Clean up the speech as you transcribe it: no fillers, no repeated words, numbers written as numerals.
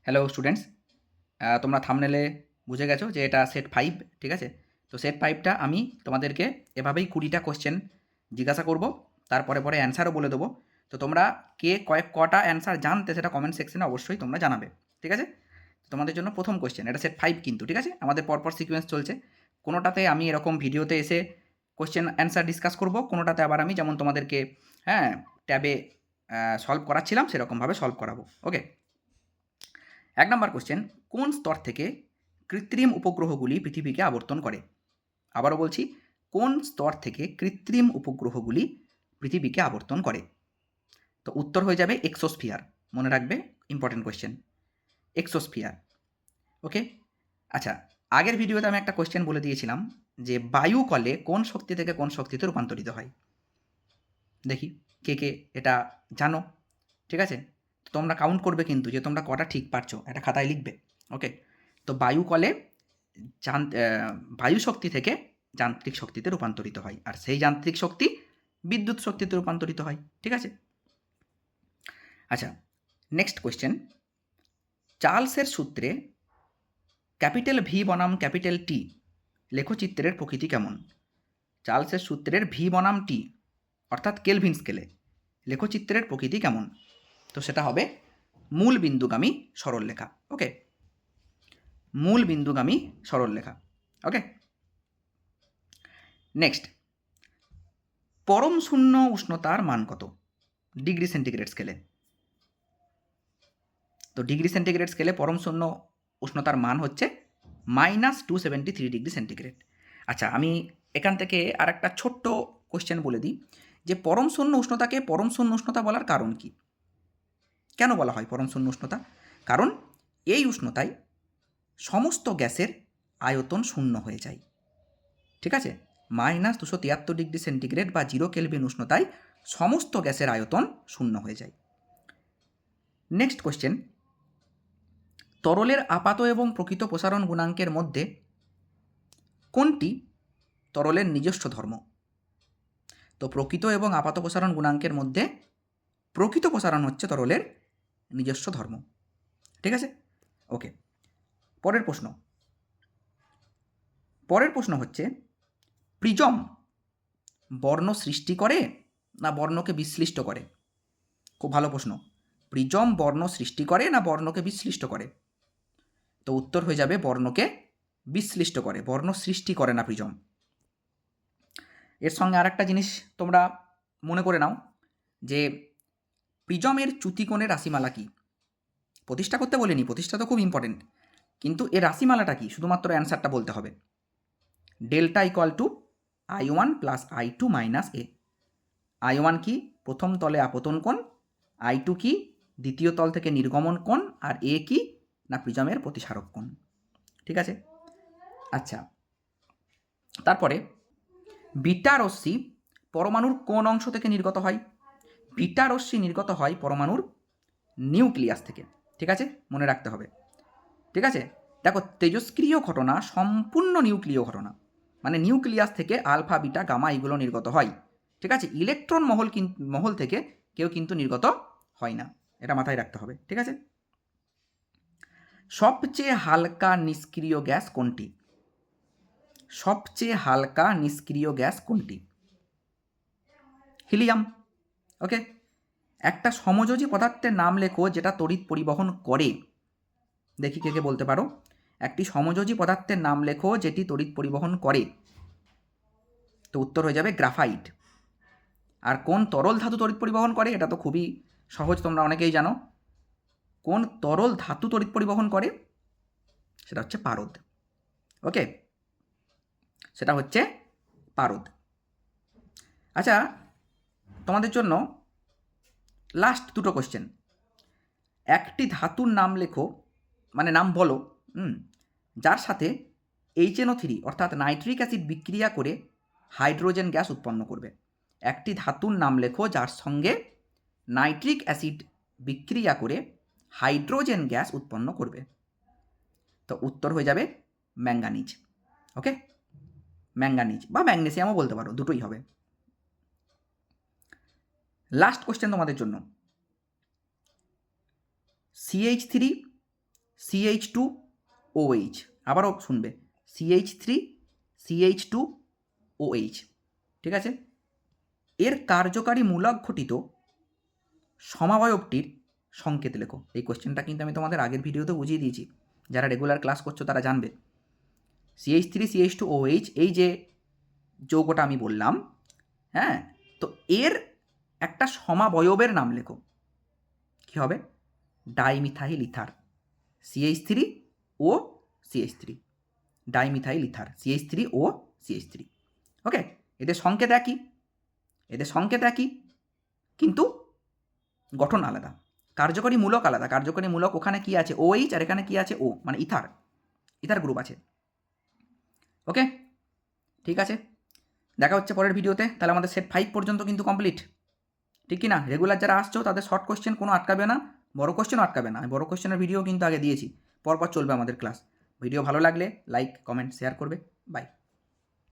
Hello students, তোমরা থাম্বনেলে বুঝে গেছো যে এটা সেট 5, ঠিক আছে? তো সেট 5টা আমি তোমাদেরকে এভাবেই 20টা কোয়েশ্চেন জিজ্ঞাসা করব, তারপরে অ্যান্সারও বলে দেবো। তো তোমরা কে কটা অ্যান্সার জানতে সেটা কমেন্ট সেকশনে অবশ্যই তোমরা জানাবে, ঠিক আছে? তোমাদের জন্য প্রথম কোয়েশ্চেন, এটা সেট 5 কিন্তু, ঠিক আছে? আমাদের পরপর সিকোয়েন্স চলছে। কোনোটাতে আমি এরকম ভিডিওতে এসে কোয়েশ্চেন অ্যান্সার ডিসকাস করব, কোনোটাতে আবার আমি যেমন তোমাদেরকে ট্যাবে সলভ করাচ্ছিলাম সেরকমভাবে সলভ করাবো। ওকে, 1 নম্বর কোশ্চেন, কোন স্তর থেকে কৃত্রিম উপগ্রহগুলি পৃথিবীকে আবর্তন করে? আবারও বলছি, কোন স্তর থেকে কৃত্রিম উপগ্রহগুলি পৃথিবীকে আবর্তন করে? তো উত্তর হয়ে যাবে এক্সোস্ফিয়ার। মনে রাখবে, ইম্পর্টেন্ট কোয়েশ্চেন, এক্সোস্ফিয়ার। ওকে, আচ্ছা, আগের ভিডিওতে আমি একটা কোয়েশ্চেন বলে দিয়েছিলাম যে বায়ু কলে কোন শক্তি থেকে কোন শক্তিতে রূপান্তরিত হয়। দেখি কে কে এটা জানো, ঠিক আছে? তোমরা কাউন্ট করবে কিন্তু যে তোমরা কটা ঠিক পারছো, একটা খাতায় লিখবে। ওকে, তো বায়ু কলে বায়ু শক্তি থেকে যান্ত্রিক শক্তিতে রূপান্তরিত হয়, আর সেই যান্ত্রিক শক্তি বিদ্যুৎ শক্তিতে রূপান্তরিত হয়, ঠিক আছে? আচ্ছা, নেক্সট কোয়েশ্চেন, চার্লসের সূত্রে ক্যাপিটাল ভি বনাম ক্যাপিটাল টি লেখচিত্রের প্রকৃতি কেমন? চার্লসের সূত্রের ভি বনাম টি অর্থাৎ কেলভিন স্কেলে লেখচিত্রের প্রকৃতি কেমন? তো সেটা হবে মূল বিন্দুগামী সরলরেখা। ওকে, মূল বিন্দুগামী সরলরেখা। ওকে, নেক্সট, পরম শূন্য উষ্ণতার মান কত ডিগ্রি সেন্টিগ্রেড স্কেলে? তো ডিগ্রি সেন্টিগ্রেড স্কেলে পরম শূন্য উষ্ণতার মান হচ্ছে -273 ডিগ্রি সেন্টিগ্রেড। আচ্ছা, আমি এখান থেকে আর একটা ছোট্ট কোশ্চেন বলে দিই যে পরম শূন্য উষ্ণতাকে পরম শূন্য উষ্ণতা বলার কারণ কি? কেন বলা হয় পরম শূন্য উষ্ণতা? কারণ এই উষ্ণতায় সমস্ত গ্যাসের আয়তন শূন্য হয়ে যায়, ঠিক আছে? -273 ডিগ্রি সেন্টিগ্রেড বা 0 কেলভিন উষ্ণতায় সমস্ত গ্যাসের আয়তন শূন্য হয়ে যায়। নেক্সট কোয়েশ্চেন, তরলের আপাত এবং প্রকৃত প্রসারণ গুণাঙ্কের মধ্যে কোনটি তরলের নিজস্ব ধর্ম? তো প্রকৃত এবং আপাত প্রসারণ গুণাঙ্কের মধ্যে প্রকৃত প্রসারণ হচ্ছে তরলের নিজস্ব ধর্ম, ঠিক আছে? ওকে, পরের প্রশ্ন হচ্ছে, প্রিজম বর্ণ সৃষ্টি করে না বর্ণকে বিশ্লিষ্ট করে? খুব ভালো প্রশ্ন। প্রিজম বর্ণ সৃষ্টি করে না বর্ণকে বিশ্লিষ্ট করে? তো উত্তর হয়ে যাবে বর্ণকে বিশ্লিষ্ট করে, বর্ণ সৃষ্টি করে না প্রিজম। এর সঙ্গে আর একটা জিনিস তোমরা মনে করে নাও যে প্রিজমের চ্যুতিকোণের রাশিমালা কি? প্রতিষ্ঠা করতে বলিনি, প্রতিষ্ঠা তো খুব ইম্পর্টেন্ট, কিন্তু এর রাশিমালাটা কি শুধুমাত্র অ্যান্সারটা বলতে হবে। Delta equal to I1 plus I2 minus A. I1 কি? প্রথম তলে আপতন কোণ। I2 কি? দ্বিতীয় তল থেকে নির্গমন কোণ। আর এ কি? না প্রিজমের প্রতিসারক কোণ, ঠিক আছে? আচ্ছা, তারপরে বিটা রশ্মি পরমাণুর কোন অংশ থেকে নির্গত হয়? বিটা রশ্মি নির্গত হয় পরমাণুর নিউক্লিয়াস থেকে, ঠিক আছে? মনে রাখতে হবে, ঠিক আছে? দেখো, তেজস্ক্রিয় ঘটনা সম্পূর্ণ নিউক্লিয় ঘটনা, মানে নিউক্লিয়াস থেকে আলফা বিটা গামা এগুলো নির্গত হয়, ঠিক আছে? ইলেকট্রন মহল থেকে কেউ কিন্তু নির্গত হয় না, এটা মাথায় রাখতে হবে, ঠিক আছে? সবচেয়ে হালকা নিষ্ক্রিয় গ্যাস কোনটি? সবচেয়ে হালকা নিষ্ক্রিয় গ্যাস কোনটি? হিলিয়াম। ওকে, একটা সমযোজী পদার্থের নাম লেখো যেটা তড়িৎ পরিবহন করে। দেখি কে কে বলতে পারো। একটি সমযোজী পদার্থের নাম লেখো যেটি তড়িৎ পরিবহন করে। তো উত্তর হয়ে যাবে গ্রাফাইট। আর কোন তরল ধাতু তড়িৎ পরিবহন করে? এটা তো খুবই সহজ, তোমরা অনেকেই জানো। কোন তরল ধাতু তড়িৎ পরিবহন করে? সেটা হচ্ছে পারদ। ওকে, সেটা হচ্ছে পারদ। আচ্ছা, তোমাদের জন্য লাস্ট দুটো কোশ্চেন। একটি ধাতুর নাম লেখো, মানে নাম বলো, যার সাথে HNO3 অর্থাৎ নাইট্রিক অ্যাসিড বিক্রিয়া করে হাইড্রোজেন গ্যাস উৎপন্ন করবে। একটি ধাতুর নাম লেখো যার সঙ্গে নাইট্রিক অ্যাসিড বিক্রিয়া করে হাইড্রোজেন গ্যাস উৎপন্ন করবে। তো উত্তর হয়ে যাবে ম্যাঙ্গানিজ। ওকে, ম্যাঙ্গানিজ বা ম্যাগনেসিয়ামও বলতে পারো, দুটোই হবে। লাস্ট কোশ্চেন তোমাদের জন্য, CH3 CH2OH, আবারও শুনবে CH3CH2OH, ঠিক আছে। এর কার্যকারী মূলক ঘটিত সমাবয়বটির সংকেত লেখো। এই কোশ্চেনটা কিন্তু আমি তোমাদের আগের ভিডিওতে বুঝিয়ে দিয়েছি, যারা রেগুলার ক্লাস করছো তারা জানবে। CH3CH2OH এই যে যৌগটা আমি বললাম, হ্যাঁ, তো এর একটা সমাবয়বের নাম লেখো। কী হবে? Dimethyl ether. CH3OCH3, dimethyl ether, CH3OCH3। ওকে, এদের সংকেত একই, কিন্তু গঠন আলাদা, কার্যকরী মূলক আলাদা। কার্যকরী মূলক ওখানে কি আছে? OH, আর এখানে কি আছে? O, মানে ইথার গ্রুপ আছে। ওকে, ঠিক আছে, দেখা হচ্ছে পরের ভিডিওতে। তাহলে আমাদের সেট 5 পর্যন্ত কিন্তু কমপ্লিট, ঠিক কি না? রেগুলার যারা আসছো তাদের শর্ট কোশ্চেন কোনো আটকাবে না, বড় কোশ্চেনও আটকাবে না। বড় কোশ্চেনের ভিডিও কিন্তু আগে দিয়েছি, পরপর চলবে আমাদের ক্লাস। ভিডিও ভালো লাগলে লাইক, কমেন্ট, শেয়ার করবে। বাই।